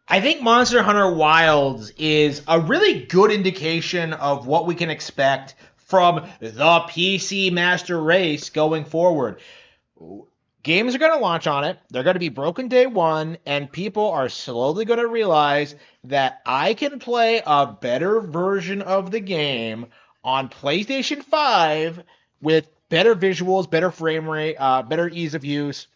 I think Monster Hunter Wilds is a really good indication of what we can expect from the PC Master Race going forward. Games are going to launch on it. They're going to be broken day one, and people are slowly going to realize that I can play a better version of the game on PlayStation 5 with better visuals, better frame rate, better ease of use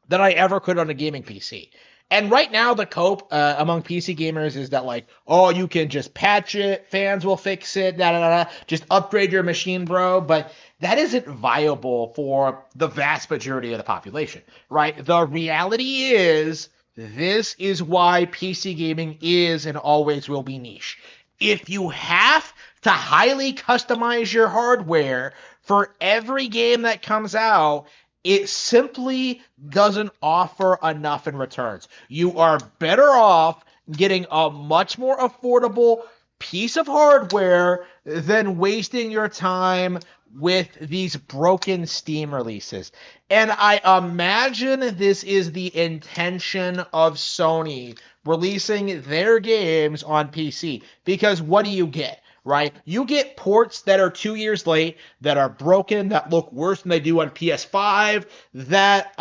than I ever could on a gaming PC. And right now, the cope among PC gamers is that, like, oh, you can just patch it, fans will fix it, da da da, just upgrade your machine, bro. But that isn't viable for the vast majority of the population, right? The reality is, this is why PC gaming is and always will be niche. If you have to highly customize your hardware for every game that comes out, it simply doesn't offer enough in returns. You are better off getting a much more affordable piece of hardware than wasting your time with these broken Steam releases. And I imagine this is the intention of Sony releasing their games on PC. Because what do you get? Right? You get ports that are 2 years late, that are broken, that look worse than they do on PS5, that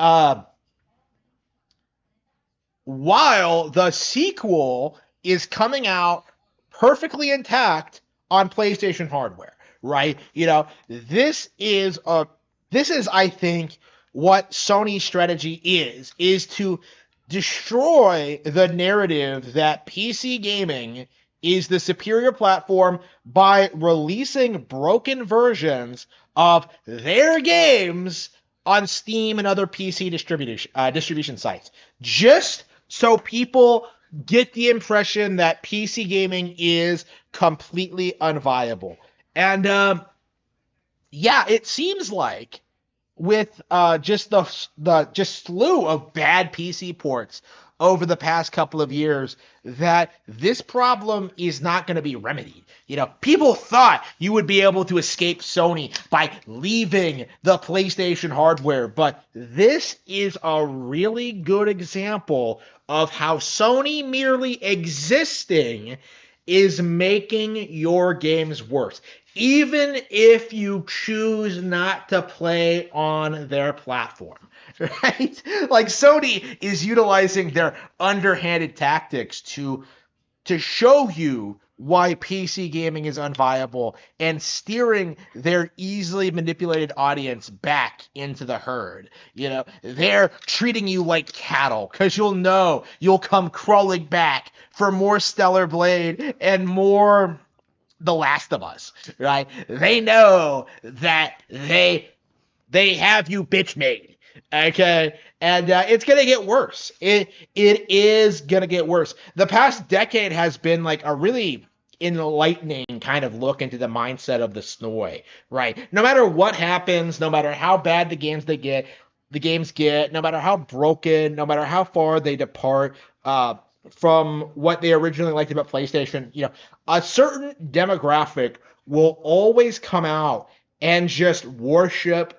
while the sequel is coming out perfectly intact on PlayStation hardware, right? This is I think what Sony's strategy is to destroy the narrative that PC gaming is the superior platform by releasing broken versions of their games on Steam and other PC distribution sites. Just so people get the impression that PC gaming is completely unviable. And yeah, it seems like with just the just slew of bad PC ports over the past couple of years that this problem is not going to be remedied. People thought you would be able to escape Sony by leaving the PlayStation hardware, but this is a really good example of how Sony merely existing is making your games worse, even if you choose not to play on their platform. Right? Like, Sony is utilizing their underhanded tactics to show you why PC gaming is unviable and steering their easily manipulated audience back into the herd. They're treating you like cattle because you'll come crawling back for more Stellar Blade and more The Last of Us, right? They know that they have you bitch made. Okay, and it's gonna get worse. It is gonna get worse. The past decade has been like a really enlightening kind of look into the mindset of the Snoy, right? No matter what happens, no matter how bad the games get, no matter how broken, no matter how far they depart from what they originally liked about PlayStation, a certain demographic will always come out and just worship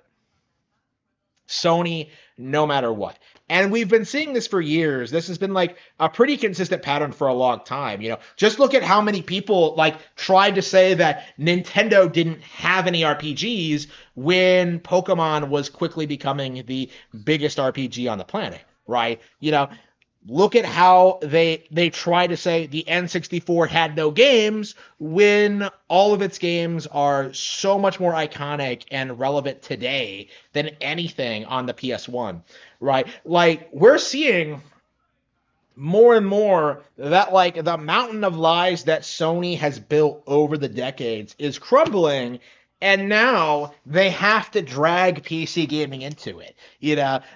Sony no matter what. And we've been seeing this for years. This has been like a pretty consistent pattern for a long time. Just look at how many people like tried to say that Nintendo didn't have any RPGs when Pokemon was quickly becoming the biggest RPG on the planet, right? Look at how they try to say the N64 had no games when all of its games are so much more iconic and relevant today than anything on the PS1, right? Like, we're seeing more and more that, like, the mountain of lies that Sony has built over the decades is crumbling, and now they have to drag PC gaming into it.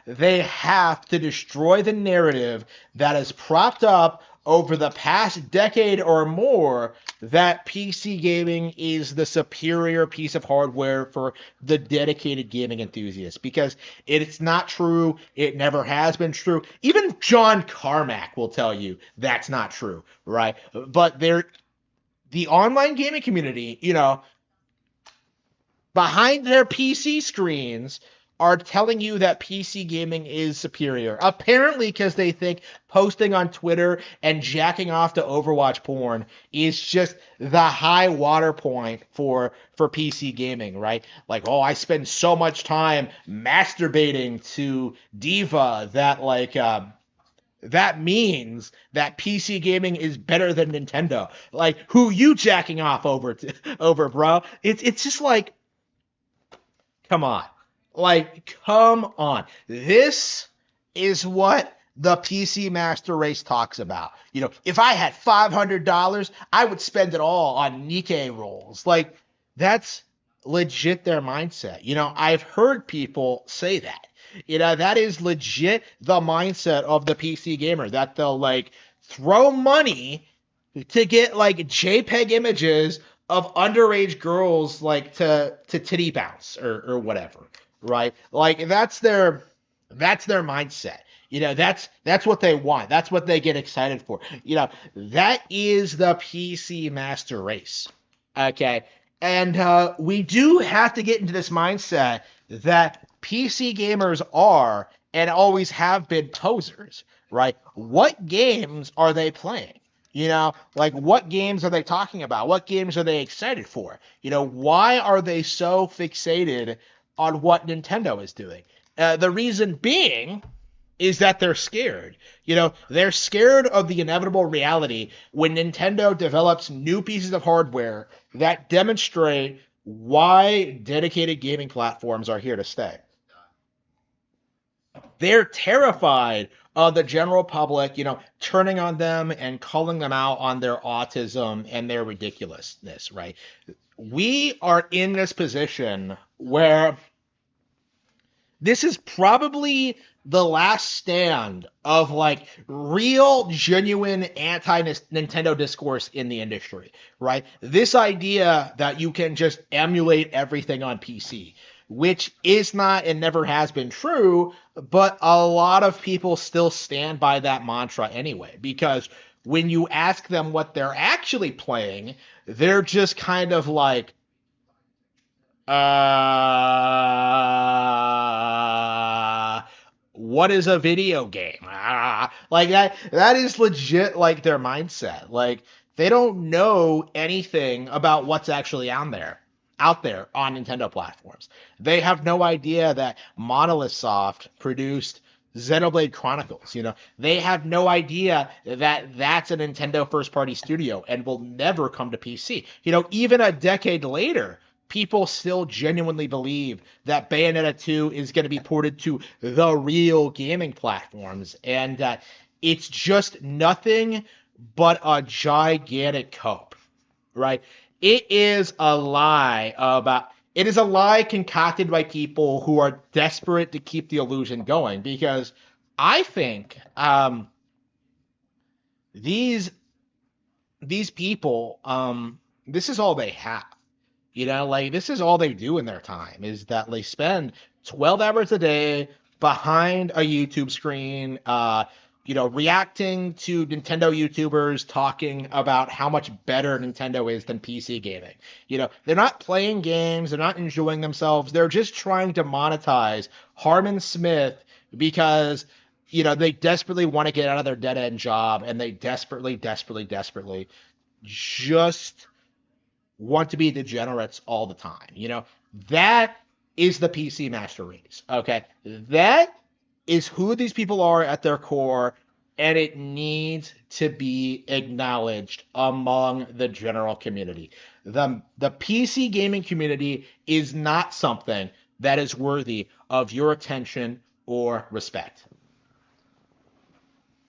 They have to destroy the narrative that is propped up over the past decade or more that PC gaming is the superior piece of hardware for the dedicated gaming enthusiast, because it's not true. It never has been true. Even John Carmack will tell you that's not true, right? But the online gaming community, behind their PC screens are telling you that PC gaming is superior. Apparently, because they think posting on Twitter and jacking off to Overwatch porn is just the high water point for PC gaming, right? Like, oh, I spend so much time masturbating to Diva that that means that PC gaming is better than Nintendo. Like, who you jacking off over, bro? It's just like, come on. Like, come on. This is what the PC Master Race talks about. If I had $500, I would spend it all on Nikkei rolls. Like, that's legit their mindset. I've heard people say that. That is legit the mindset of the PC gamer, that they'll like throw money to get like JPEG images of underage girls like to titty bounce or whatever, right? Like that's their mindset. That's what they want. That's what they get excited for. That is the PC Master Race. Okay. And we do have to get into this mindset that PC gamers are and always have been posers, right? What games are they playing? Like what games are they talking about? What games are they excited for? Why are they so fixated on what Nintendo is doing? The reason being is that they're scared. They're scared of the inevitable reality when Nintendo develops new pieces of hardware that demonstrate why dedicated gaming platforms are here to stay. They're terrified of the general public, turning on them and calling them out on their autism and their ridiculousness, right? We are in this position where this is probably the last stand of like real genuine anti-Nintendo discourse in the industry, right? This idea that you can just emulate everything on PC, which is not and never has been true, but a lot of people still stand by that mantra anyway, because when you ask them what they're actually playing, they're just kind of like, what is a video game? Like that is legit like their mindset. Like they don't know anything about what's actually out there on Nintendo platforms. They have no idea that Monolith Soft produced Xenoblade Chronicles. They have no idea that that's a Nintendo first party studio and will never come to PC. Even a decade later, people still genuinely believe that Bayonetta 2 is going to be ported to the real gaming platforms. And it's just nothing but a gigantic hope, right? It is a lie concocted by people who are desperate to keep the illusion going, because I think these these people, this is all they have. Like this is all they do in their time, is that they spend 12 hours a day behind a YouTube screen, reacting to Nintendo YouTubers talking about how much better Nintendo is than PC gaming. They're not playing games, they're not enjoying themselves, they're just trying to monetize Harmon Smith because they desperately want to get out of their dead end job, and they desperately, desperately, desperately just want to be degenerates all the time. That is the PC Master Race. Okay. That is who these people are at their core, and it needs to be acknowledged among the general community. The PC gaming community is not something that is worthy of your attention or respect.